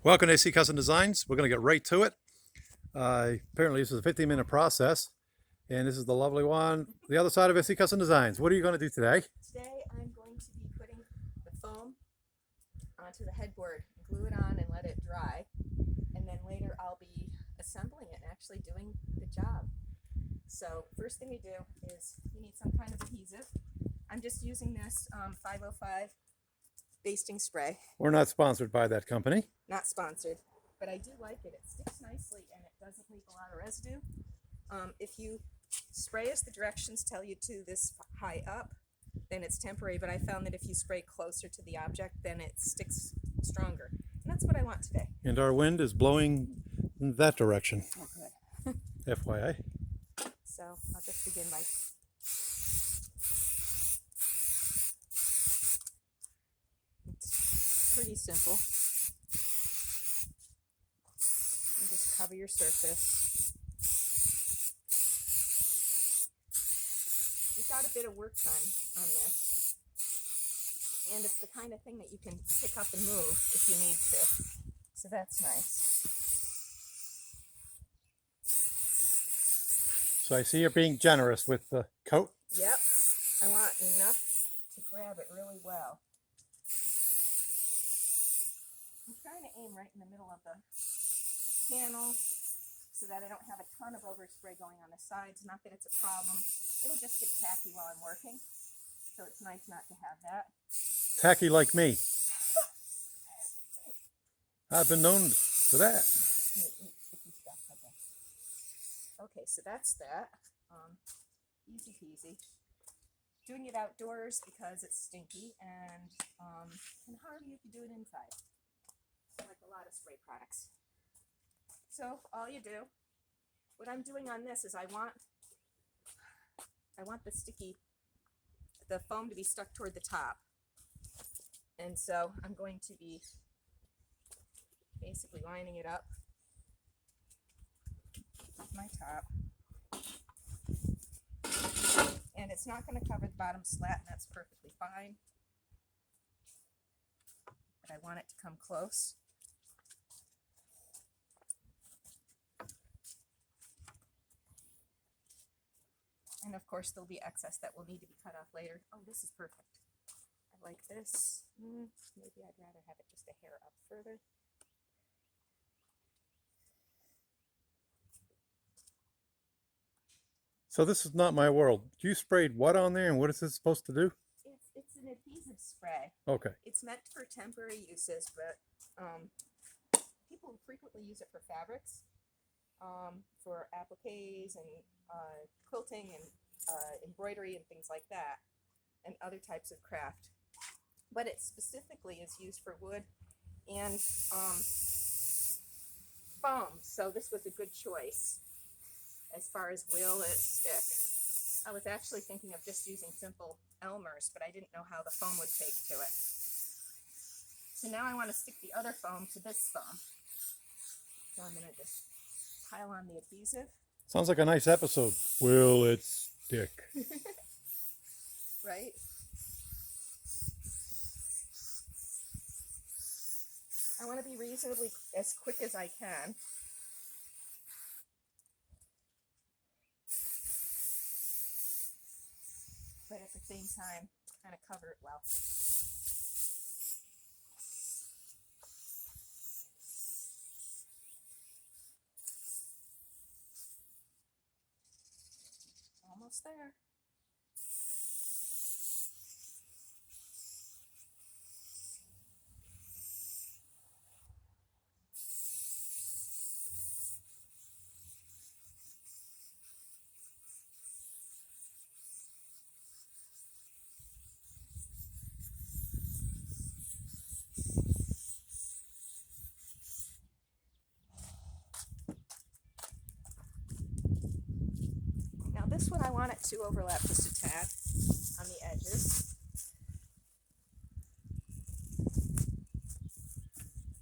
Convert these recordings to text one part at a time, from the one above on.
Welcome to AC Custom Designs. We're going to get right to it. Apparently this is a 15-minute process, and this is the lovely one, the other side of AC Custom Designs. What are you going to do today? Today I'm going to be putting the foam onto the headboard, glue it on and let it dry, and then later I'll be assembling it and actually doing the job. So first thing you do is you need some kind of adhesive. I'm just using this 505 basting spray. We're not sponsored by that company. Not sponsored, but I do like it. It sticks nicely and it doesn't leave a lot of residue. If you spray as the directions tell you to this high up, then it's temporary, but I found that if you spray closer to the object, then it sticks stronger. And that's what I want today. And our wind is blowing in that direction. Okay. FYI. So I'll just begin by it's pretty simple. And just cover your surface. You've got a bit of work done on this. And it's the kind of thing that you can pick up and move if you need to. So that's nice. So I see you're being generous with the coat. Yep. I want enough to grab it really well. I'm trying to aim right in the middle of the panel so that I don't have a ton of overspray going on the sides. Not that it's a problem. It'll just get tacky while I'm working. So it's nice not to have that. Tacky like me. I've been known for that. Sticky stuff, I guess. Okay, so that's that. Easy peasy. Doing it outdoors because it's stinky and harder if you do it inside. Like a lot of spray products. So all you do, what I'm doing on this is I want the foam to be stuck toward the top. And so I'm going to be basically lining it up with my top. And it's not going to cover the bottom slat, and that's perfectly fine. But I want it to come close. And of course there'll be excess that will need to be cut off later. Oh, this is perfect. I like this. Maybe I'd rather have it just a hair up further. So this is not my world. You sprayed what on there, and what is this supposed to do? It's an adhesive spray. Okay. It's meant for temporary uses, but people frequently use it for fabrics, for appliques and quilting and embroidery and things like that, and other types of craft. But it specifically is used for wood and foam, so this was a good choice. As far as will it stick, I was actually thinking of just using simple Elmer's, but I didn't know how the foam would take to it. So now I want to stick the other foam to this foam. So I'm going to just pile on the adhesive. Sounds like a nice episode. Will it stick? Right? I want to be reasonably as quick as I can. But at the same time, kind of cover it well. Almost there. Now this one I want it to overlap just a tad on the edges.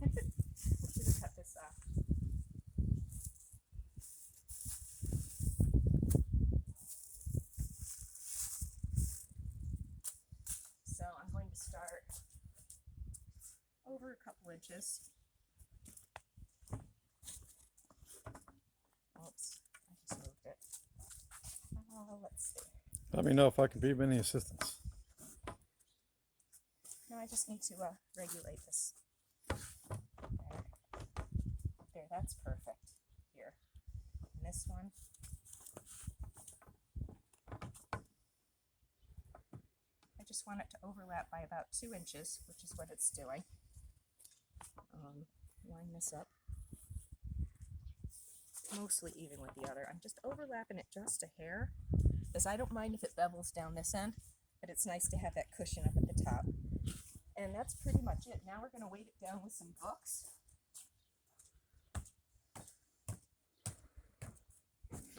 I should have cut this off. So I'm going to start over a couple inches. let's see. Let me know if I can be of any assistance. No, I just need to regulate this. There, that's perfect. Here. And this one. I just want it to overlap by about 2 inches, which is what it's doing. Line this up. Mostly even with the other. I'm just overlapping it just a hair, because I don't mind if it bevels down this end, but it's nice to have that cushion up at the top. And that's pretty much it. Now we're going to weight it down with some books.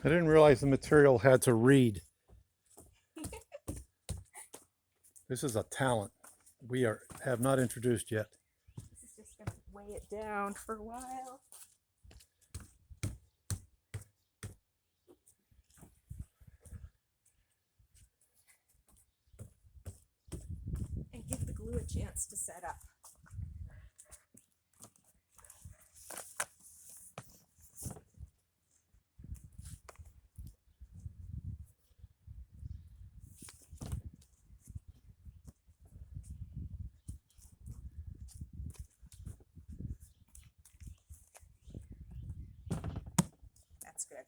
I didn't realize the material had to read. This is a talent we have not introduced yet. This is just going to weigh it down for a while. And give the glue a chance to set up. That's good.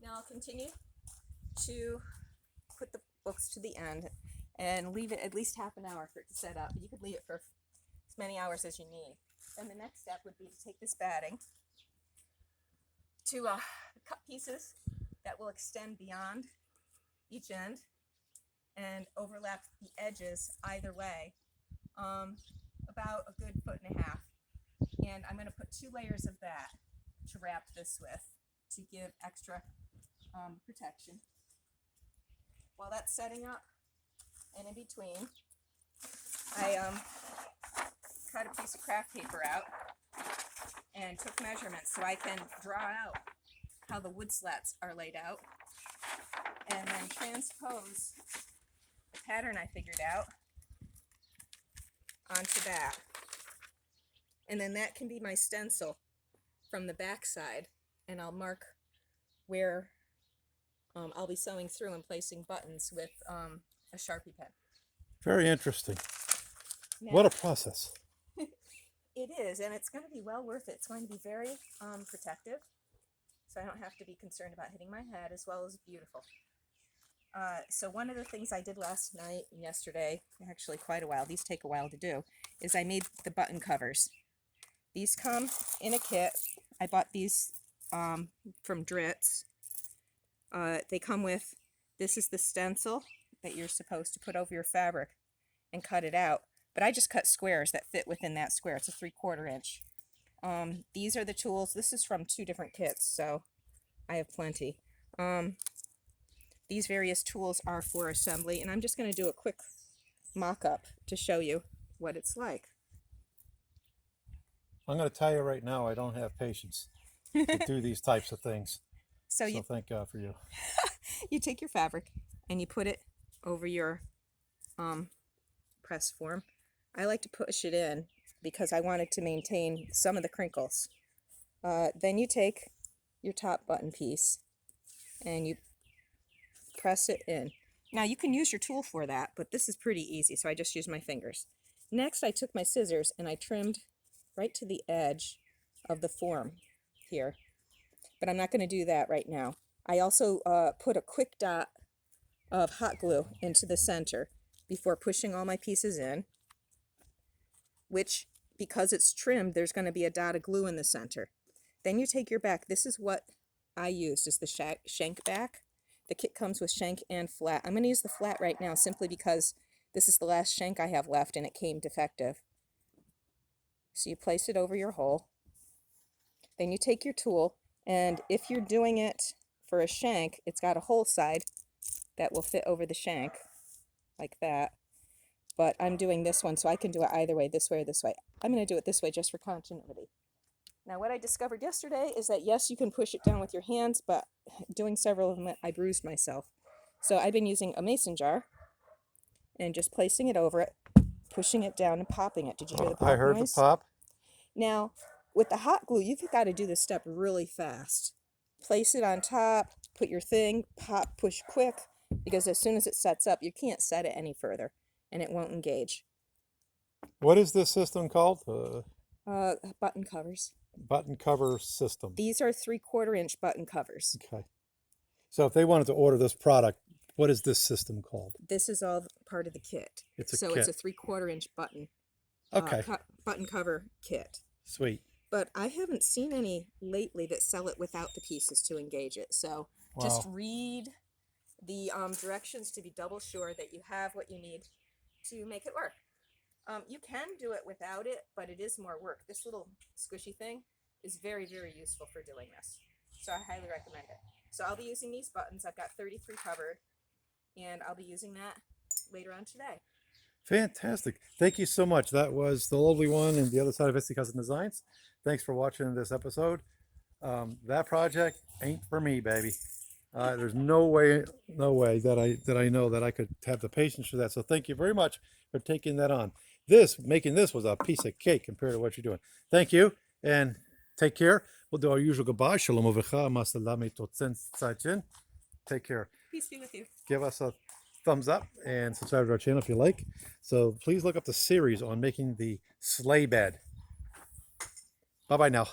Now I'll continue to put the books to the end and leave it at least half an hour for it to set up. You could leave it for as many hours as you need. Then the next step would be to take this batting to cut pieces that will extend beyond each end and overlap the edges either way, about a good 1.5 feet. And I'm going to put 2 layers of that to wrap this with to give extra protection. While that's setting up, and in between, I cut a piece of craft paper out and took measurements so I can draw out how the wood slats are laid out, and then transpose the pattern I figured out onto that. And then that can be my stencil from the back side, and I'll mark where I'll be sewing through and placing buttons with a Sharpie pen. Very interesting. Now, What a process. It is, and it's going to be well worth it. It's going to be very protective, so I don't have to be concerned about hitting my head, as well as beautiful. So one of the things I did last night and yesterday, actually quite a while, these take a while to do, is I made the button covers. These come in a kit. I bought these from Dritz. They come with, this is the stencil that you're supposed to put over your fabric and cut it out. But I just cut squares that fit within that square. It's a 3/4 inch. These are the tools. This is from 2 different kits, so I have plenty. These various tools are for assembly, and I'm just going to do a quick mock-up to show you what it's like. I'm going to tell you right now, I don't have patience to do these types of things. So you thank God for you. you take your fabric and you put it over your press form. I like to push it in because I wanted to maintain some of the crinkles. Then you take your top button piece and you press it in. Now you can use your tool for that, but this is pretty easy, so I just use my fingers. Next, I took my scissors and I trimmed right to the edge of the form here, but I'm not going to do that right now. I also put a quick dot of hot glue into the center before pushing all my pieces in, which, because it's trimmed, there's going to be a dot of glue in the center. Then you take your back. This is what I used, is the shank back. The kit comes with shank and flat. I'm going to use the flat right now simply because this is the last shank I have left and it came defective. So you place it over your hole. Then you take your tool, and if you're doing it for a shank, it's got a hole side that will fit over the shank like that. But I'm doing this one, so I can do it either way, this way or this way. I'm going to do it this way just for continuity. Now, what I discovered yesterday is that, yes, you can push it down with your hands, but doing several of them, I bruised myself. So I've been using a mason jar and just placing it over it, pushing it down and popping it. Did you hear the pop I heard noise? the pop. Now, with the hot glue, you've got to do this step really fast place it on top, put your thing, pop, push quick, because as soon as it sets up, you can't set it any further and it won't engage. What is this system called? Button covers. Button cover system. These are 3/4-inch button covers. Okay. So if they wanted to order this product, what is this system called? This is all part of the kit. It's a so kit. it's a 3/4-inch button. Okay. Button cover kit. Sweet. But I haven't seen any lately that sell it without the pieces to engage it. So just read the directions to be double sure that you have what you need to make it work. You can do it without it, but it is more work. This little squishy thing is very, very useful for doing this. So I highly recommend it. So I'll be using these buttons. I've got 33 covered, and I'll be using that later on today. Fantastic. Thank you so much. That was the lovely one and the other side of Etsy Custom Designs. Thanks for watching this episode. That project ain't for me, baby. There's no way that I know that I could have the patience for that. So thank you very much for taking that on. Making this was a piece of cake compared to what you're doing. Thank you and take care. We'll do our usual goodbye. Shalom uvracha, masalame totzen tzajin. Take care. Peace be with you. Give us a thumbs up and subscribe to our channel if you like. So please look up the series on making the sleigh bed. Bye-bye now.